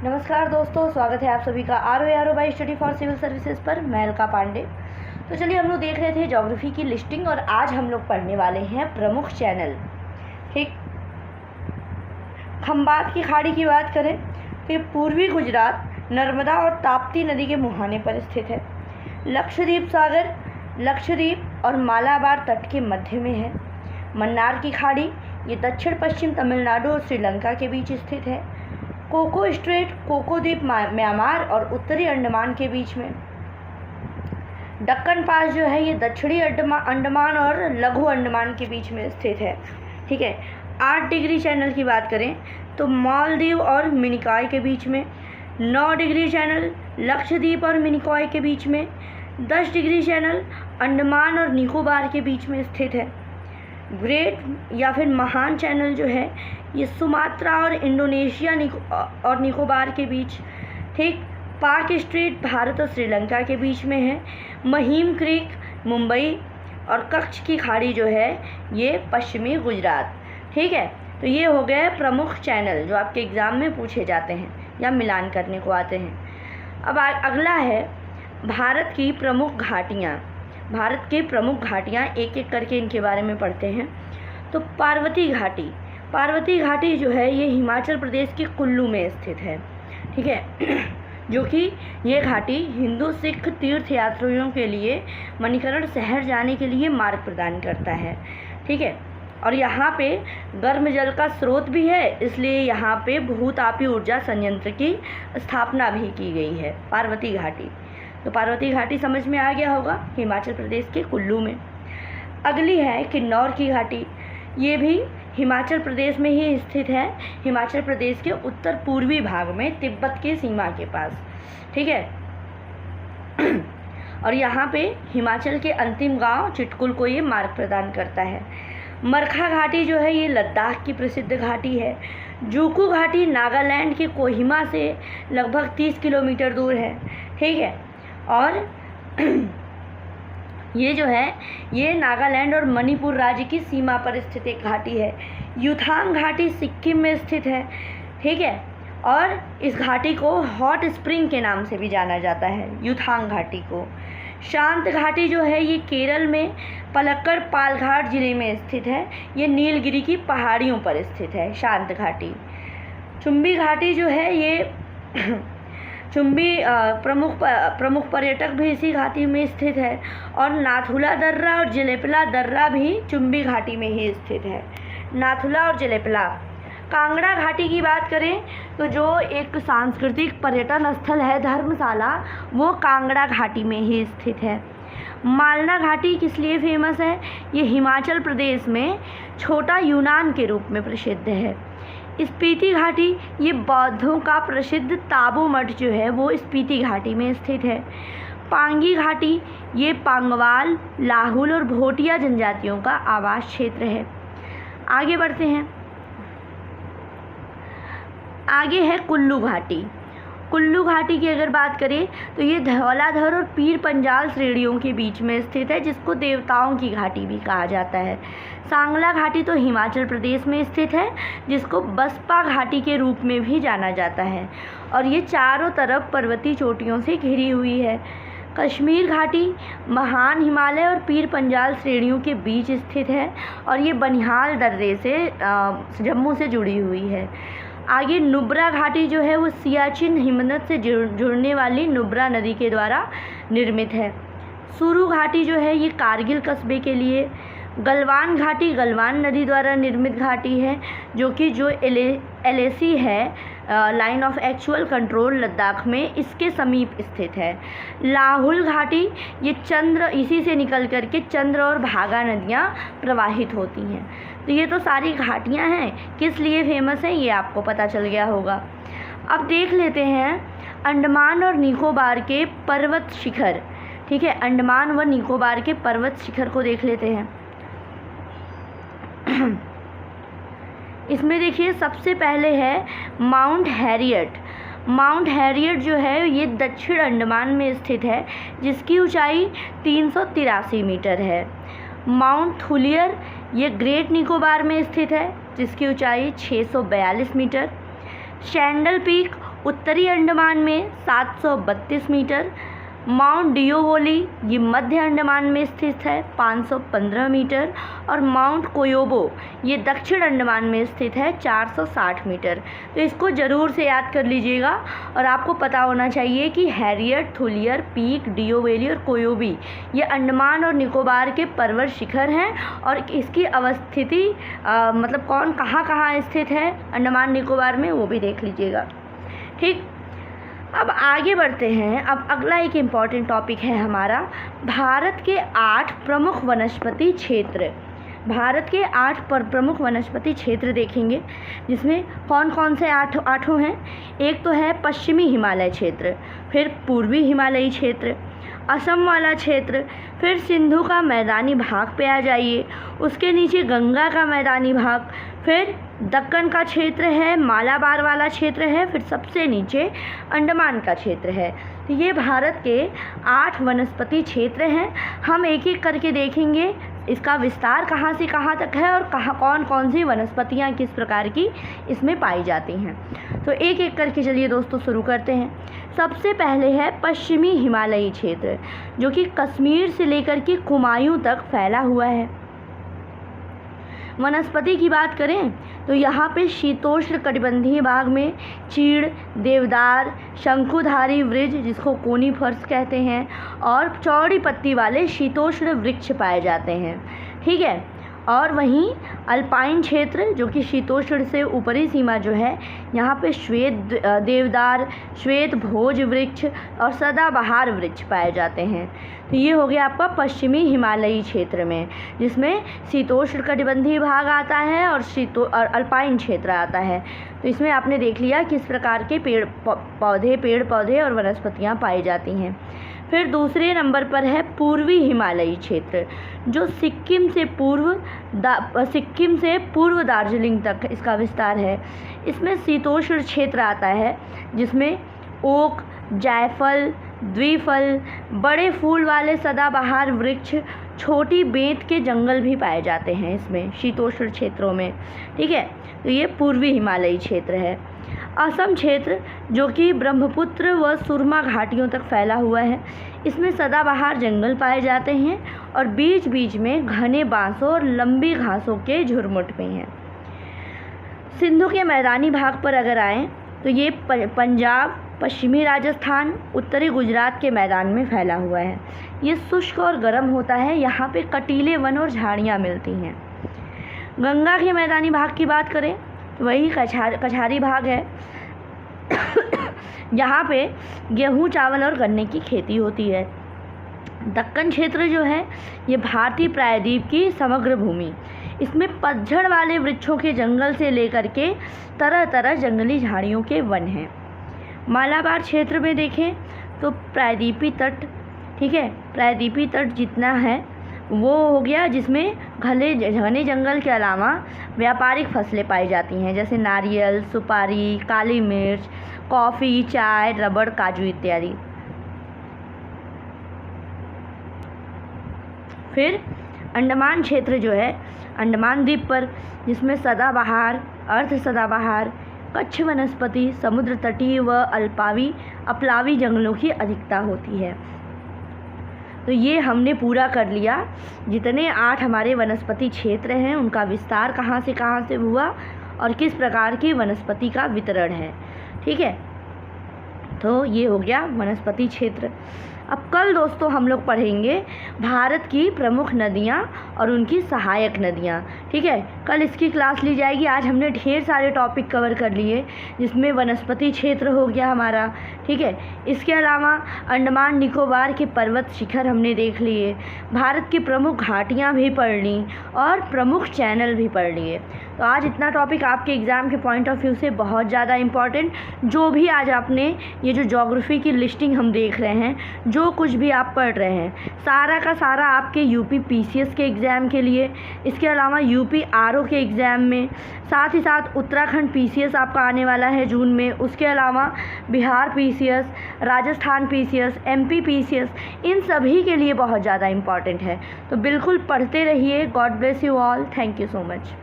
नमस्कार दोस्तों, स्वागत है आप सभी का R by study for civil services पर। मैं अलका पांडे। तो चलिए, हम लोग देख रहे थे ज्योग्राफी की लिस्टिंग और आज हम लोग पढ़ने वाले हैं प्रमुख चैनल। ठीक, खंबात की खाड़ी की बात करें तो ये पूर्वी गुजरात, नर्मदा और ताप्ती नदी के मुहाने पर स्थित है। लक्षद्वीप सागर लक्षद्वीप और मालाबार तट के मध्य में है। मन्नार की खाड़ी ये दक्षिण पश्चिम तमिलनाडु और श्रीलंका के बीच स्थित है। कोको स्ट्रेट कोको द्वीप म्यांमार और उत्तरी अंडमान के बीच में। दक्कन पास जो है ये दक्षिणी अंडमान और लघु अंडमान के बीच में स्थित है। ठीक है। 8 डिग्री चैनल की बात करें तो मालदीव और मिनिकॉय के बीच में। 9 डिग्री चैनल लक्षद्वीप और मिनिकॉय के बीच में। 10 डिग्री चैनल अंडमान और निकोबार के बीच में स्थित है। ग्रेट या फिर महान चैनल जो है ये सुमात्रा और इंडोनेशिया और निकोबार के बीच। ठीक। पाक स्ट्रेट भारत और श्रीलंका के बीच में है। महिम क्रीक मुंबई और कच्छ की खाड़ी जो है ये पश्चिमी गुजरात। ठीक है। तो ये हो गए प्रमुख चैनल जो आपके एग्ज़ाम में पूछे जाते हैं या मिलान करने को आते हैं। अब अगला है भारत की प्रमुख घाटियाँ। भारत की प्रमुख घाटियाँ एक एक करके इनके बारे में पढ़ते हैं। तो पार्वती घाटी जो है ये हिमाचल प्रदेश के कुल्लू में स्थित है। ठीक है। जो कि ये घाटी हिंदू सिख तीर्थ यात्रियों के लिए मणिकरण शहर जाने के लिए मार्ग प्रदान करता है। ठीक है। और यहाँ पे गर्म जल का स्रोत भी है, इसलिए यहाँ पे भूतापी ऊर्जा संयंत्र की स्थापना भी की गई है पार्वती घाटी। तो पार्वती घाटी समझ में आ गया होगा, हिमाचल प्रदेश के कुल्लू में। अगली है किन्नौर की घाटी। ये भी हिमाचल प्रदेश में ही स्थित है, हिमाचल प्रदेश के उत्तर पूर्वी भाग में तिब्बत की सीमा के पास। ठीक है। और यहाँ पे हिमाचल के अंतिम गांव चिटकुल को ये मार्ग प्रदान करता है। मरखा घाटी जो है ये लद्दाख की प्रसिद्ध घाटी है। जूकू घाटी नागालैंड के कोहिमा से लगभग 30 किलोमीटर दूर है। ठीक है। और ये जो है ये नागालैंड और मणिपुर राज्य की सीमा पर स्थित एक घाटी है। युथांग घाटी सिक्किम में स्थित है। ठीक है। और इस घाटी को हॉट स्प्रिंग के नाम से भी जाना जाता है, युथांग घाटी को। शांत घाटी जो है ये केरल में पलक्कड़ पालघाट जिले में स्थित है। ये नीलगिरी की पहाड़ियों पर स्थित है शांत घाटी। चुम्बी घाटी जो है ये चुम्बी प्रमुख पर्यटक भी इसी घाटी में स्थित है। और नाथुला दर्रा और जलेपला दर्रा भी चुम्बी घाटी में ही स्थित है। नाथुला और जलेपला। कांगड़ा घाटी की बात करें तो जो एक सांस्कृतिक पर्यटन स्थल है धर्मशाला, वो कांगड़ा घाटी में ही स्थित है। मालना घाटी किस लिए फेमस है? ये हिमाचल प्रदेश में छोटा यूनान के रूप में प्रसिद्ध है। स्पीति घाटी ये बौद्धों का प्रसिद्ध ताबू मठ जो है वो स्पीति घाटी में स्थित है। पांगी घाटी ये पांगवाल, लाहुल और भोटिया जनजातियों का आवास क्षेत्र है। आगे बढ़ते हैं। आगे है कुल्लू घाटी। कुल्लू घाटी की अगर बात करें तो ये धौलाधर और पीर पंजाल श्रेणियों के बीच में स्थित है, जिसको देवताओं की घाटी भी कहा जाता है। सांगला घाटी तो हिमाचल प्रदेश में स्थित है, जिसको बसपा घाटी के रूप में भी जाना जाता है। और ये चारों तरफ पर्वतीय चोटियों से घिरी हुई है। कश्मीर घाटी महान हिमालय और पीर पंजाल श्रेणियों के बीच स्थित है और ये बनिहाल दर्रे से जम्मू से जुड़ी हुई है। आगे नुब्रा घाटी जो है वो सियाचिन हिमनद से जुड़ने वाली नुब्रा नदी के द्वारा निर्मित है। सुरू घाटी जो है ये कारगिल कस्बे के लिए। गलवान घाटी गलवान नदी द्वारा निर्मित घाटी है, जो कि LAC है line of actual control Ladakh में, इसके समीप स्थित है। लाहुल घाटी ये इसी से निकल करके चंद्र और भागा नदियाँ प्रवाहित होती हैं। तो ये तो सारी घाटियाँ हैं, किस लिए फेमस हैं ये आपको पता चल गया होगा। अब देख लेते हैं अंडमान और निकोबार के पर्वत शिखर। ठीक है। अंडमान व निकोबार के पर्वत शिखर को देख लेते हैं। इसमें देखिए सबसे पहले है माउंट हैरियट। माउंट हैरियट जो है ये दक्षिण अंडमान में स्थित है, जिसकी ऊंचाई 383 मीटर है। माउंट थुलियर ये ग्रेट निकोबार में स्थित है, जिसकी ऊंचाई 642 मीटर। शैंडल पीक उत्तरी अंडमान में 732 मीटर। माउंट डियोवोली ये मध्य अंडमान में स्थित है 515 मीटर। और माउंट कोयोबो ये दक्षिण अंडमान में स्थित है 460 मीटर। तो इसको ज़रूर से याद कर लीजिएगा। और आपको पता होना चाहिए कि हैरियट, थुलियर, पीक, डियोवेली और कोयोबी ये अंडमान और निकोबार के पर्वत शिखर हैं। और इसकी अवस्थिति मतलब कौन कहाँ कहाँ स्थित है अंडमान निकोबार में, वो भी देख लीजिएगा। ठीक, अब आगे बढ़ते हैं। अब अगला एक इम्पॉर्टेंट टॉपिक है हमारा भारत के 8 प्रमुख वनस्पति क्षेत्र। भारत के 8 प्रमुख वनस्पति क्षेत्र देखेंगे, जिसमें कौन कौन से आठों हैं। एक तो है पश्चिमी हिमालय क्षेत्र, फिर पूर्वी हिमालयी क्षेत्र, असम वाला क्षेत्र, फिर सिंधु का मैदानी भाग पे आ जाइए, उसके नीचे गंगा का मैदानी भाग, फिर दक्कन का क्षेत्र है, मालाबार वाला क्षेत्र है, फिर सबसे नीचे अंडमान का क्षेत्र है। तो ये भारत के 8 वनस्पति क्षेत्र हैं। हम एक एक करके देखेंगे इसका विस्तार कहाँ से कहाँ तक है और कौन कौन सी वनस्पतियाँ किस प्रकार की इसमें पाई जाती हैं। तो एक एक करके चलिए दोस्तों शुरू करते हैं। सबसे पहले है पश्चिमी हिमालयी क्षेत्र, जो कि कश्मीर से लेकर के कुमायूं तक फैला हुआ है। वनस्पति की बात करें तो यहाँ पे शीतोष्ण कटिबंधीय भाग में चीड़, देवदार, शंकुधारी वृक्ष जिसको कोनीफर्स कहते हैं, और चौड़ी पत्ती वाले शीतोष्ण वृक्ष पाए जाते हैं। ठीक है, और वहीं अल्पाइन क्षेत्र जो कि शीतोष्ण से ऊपरी सीमा जो है, यहाँ पे श्वेत देवदार, श्वेत भोज वृक्ष और सदाबहार वृक्ष पाए जाते हैं। तो ये हो गया आपका पश्चिमी हिमालयी क्षेत्र में, जिसमें शीतोष्ण कटिबंधीय भाग आता है और अल्पाइन क्षेत्र आता है। तो इसमें आपने देख लिया किस प्रकार के पेड़ पौधे और वनस्पतियाँ पाई जाती हैं। फिर दूसरे नंबर पर है पूर्वी हिमालयी क्षेत्र, जो सिक्किम से पूर्व दार्जिलिंग तक इसका विस्तार है। इसमें शीतोष्ण क्षेत्र आता है, जिसमें ओक, जायफल, द्विफल, बड़े फूल वाले सदाबहार वृक्ष, छोटी बेंत के जंगल भी पाए जाते हैं इसमें शीतोष्ण क्षेत्रों में। ठीक है, तो ये पूर्वी हिमालयी क्षेत्र है। असम क्षेत्र जो कि ब्रह्मपुत्र व सुरमा घाटियों तक फैला हुआ है, इसमें सदाबहार जंगल पाए जाते हैं और बीच बीच में घने बांसों और लंबी घासों के झुरमुट भी हैं। सिंधु के मैदानी भाग पर अगर आएँ तो ये पंजाब, पश्चिमी राजस्थान, उत्तरी गुजरात के मैदान में फैला हुआ है। ये शुष्क और गर्म होता है, यहाँ पे कटीले वन और झाड़ियाँ मिलती हैं। गंगा के मैदानी भाग की बात करें तो वही कछारी भाग है। यहाँ पे गेहूँ, चावल और गन्ने की खेती होती है। दक्कन क्षेत्र जो है ये भारतीय प्रायद्वीप की समग्र भूमि, इसमें पतझड़ वाले वृक्षों के जंगल से लेकर के तरह तरह जंगली झाड़ियों के वन हैं। मालाबार क्षेत्र में देखें तो प्रायद्वीपीय तट, ठीक है, प्रायद्वीपीय तट जितना है वो हो गया, जिसमें घने जंगल के अलावा व्यापारिक फसलें पाई जाती हैं, जैसे नारियल, सुपारी, काली मिर्च, कॉफ़ी, चाय, रबड़, काजू इत्यादि। फिर अंडमान क्षेत्र जो है अंडमान द्वीप पर, जिसमें सदाबहार, अर्ध सदाबहार, कच्छ वनस्पति, समुद्र तटीय व अपलावी जंगलों की अधिकता होती है। तो ये हमने पूरा कर लिया। जितने 8 हमारे वनस्पति क्षेत्र हैं उनका विस्तार कहाँ से हुआ और किस प्रकार की वनस्पति का वितरण है। ठीक है, तो ये हो गया वनस्पति क्षेत्र। अब कल दोस्तों हम लोग पढ़ेंगे भारत की प्रमुख नदियाँ और उनकी सहायक नदियाँ। ठीक है, कल इसकी क्लास ली जाएगी। आज हमने ढेर सारे टॉपिक कवर कर लिए, जिसमें वनस्पति क्षेत्र हो गया हमारा। ठीक है, इसके अलावा अंडमान निकोबार के पर्वत शिखर हमने देख लिए, भारत की प्रमुख घाटियाँ भी पढ़ ली और प्रमुख चैनल भी पढ़ लिए। तो आज इतना टॉपिक आपके एग्ज़ाम के पॉइंट ऑफ व्यू से बहुत ज़्यादा इम्पॉर्टेंट, जो भी आज आपने ये जो ज्योग्राफी की लिस्टिंग हम देख रहे हैं, जो कुछ भी आप पढ़ रहे हैं, सारा का सारा आपके यूपी पीसीएस के एग्ज़ाम के लिए, इसके अलावा यूपी आरओ के एग्ज़ाम में, साथ ही साथ उत्तराखंड पीसीएस आपका आने वाला है जून में, उसके अलावा Bihar PCS, Rajasthan PCS, MP PCS, इन सभी के लिए बहुत ज़्यादा इम्पॉर्टेंट है। तो बिल्कुल पढ़ते रहिए। God bless you all. Thank you so much.